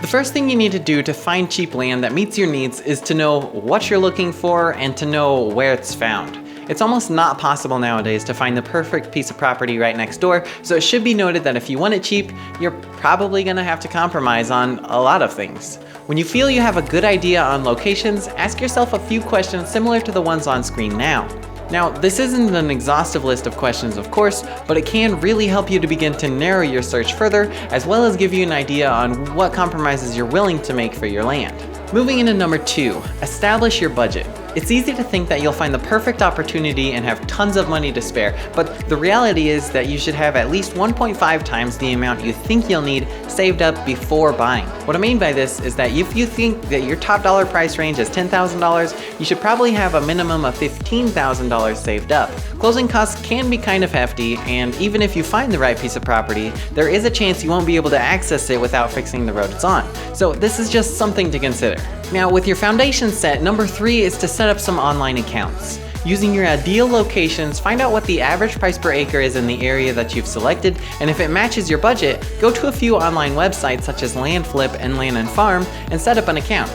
The first thing you need to do to find cheap land that meets your needs is to know what you're looking for and to know where it's found. It's almost not possible nowadays to find the perfect piece of property right next door, so it should be noted that if you want it cheap, you're probably gonna have to compromise on a lot of things. When you feel you have a good idea on locations, ask yourself a few questions similar to the ones on screen now. Now, this isn't an exhaustive list of questions, of course, but it can really help you to begin to narrow your search further, as well as give you an idea on what compromises you're willing to make for your land. Moving into number 2, establish your budget. It's easy to think that you'll find the perfect opportunity and have tons of money to spare, but the reality is that you should have at least 1.5 times the amount you think you'll need saved up before buying. What I mean by this is that if you think that your top dollar price range is $10,000, you should probably have a minimum of $15,000 saved up. Closing costs can be kind of hefty, and even if you find the right piece of property, there is a chance you won't be able to access it without fixing the road it's on. So this is just something to consider. Now, with your foundation set, number 3 is to set up some online accounts. Using your ideal locations, find out what the average price per acre is in the area that you've selected, and if it matches your budget, go to a few online websites such as Land Flip and Land and Farm and set up an account.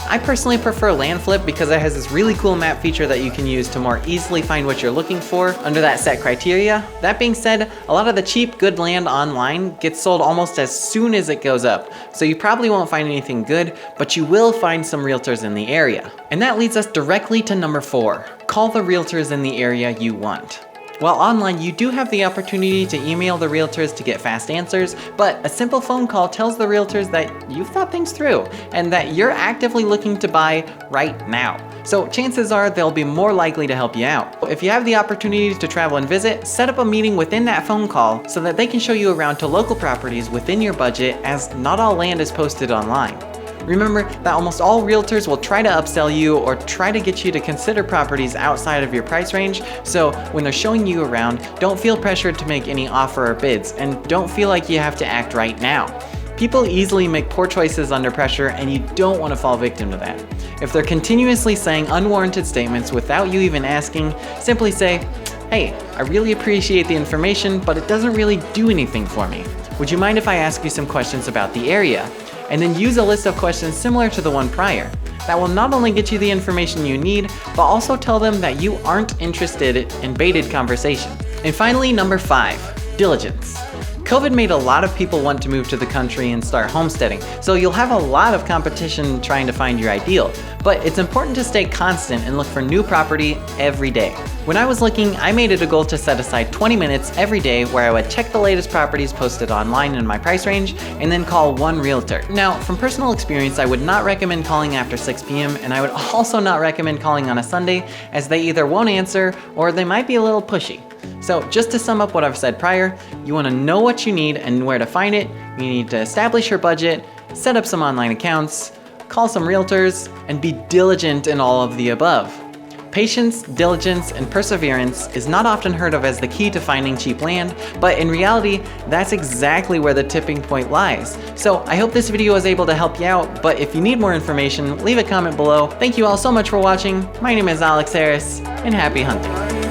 I personally prefer Land Flip because it has this really cool map feature that you can use to more easily find what you're looking for under that set criteria. That being said, a lot of the cheap, good land online gets sold almost as soon as it goes up, so you probably won't find anything good, but you will find some realtors in the area. And that leads us directly to number 4. Call the realtors in the area you want. While online, you do have the opportunity to email the realtors to get fast answers, but a simple phone call tells the realtors that you've thought things through and that you're actively looking to buy right now. So chances are they'll be more likely to help you out. If you have the opportunity to travel and visit, set up a meeting within that phone call so that they can show you around to local properties within your budget, as not all land is posted online. Remember that almost all realtors will try to upsell you or try to get you to consider properties outside of your price range, so when they're showing you around, don't feel pressured to make any offer or bids, and don't feel like you have to act right now. People easily make poor choices under pressure, and you don't want to fall victim to that. If they're continuously saying unwarranted statements without you even asking, simply say, "Hey, I really appreciate the information, but it doesn't really do anything for me. Would you mind if I ask you some questions about the area?" And then use a list of questions similar to the one prior. That will not only get you the information you need, but also tell them that you aren't interested in baited conversation. And finally, number 5, diligence. COVID made a lot of people want to move to the country and start homesteading, so you'll have a lot of competition trying to find your ideal. But it's important to stay constant and look for new property every day. When I was looking, I made it a goal to set aside 20 minutes every day where I would check the latest properties posted online in my price range and then call one realtor. Now, from personal experience, I would not recommend calling after 6 p.m. and I would also not recommend calling on a Sunday, as they either won't answer or they might be a little pushy. So just to sum up what I've said prior, you want to know what you need and where to find it. You need to establish your budget, set up some online accounts, call some realtors, and be diligent in all of the above. Patience, diligence, and perseverance is not often heard of as the key to finding cheap land, but in reality, that's exactly where the tipping point lies. So I hope this video was able to help you out, but if you need more information, leave a comment below. Thank you all so much for watching. My name is Alex Harris, and happy hunting.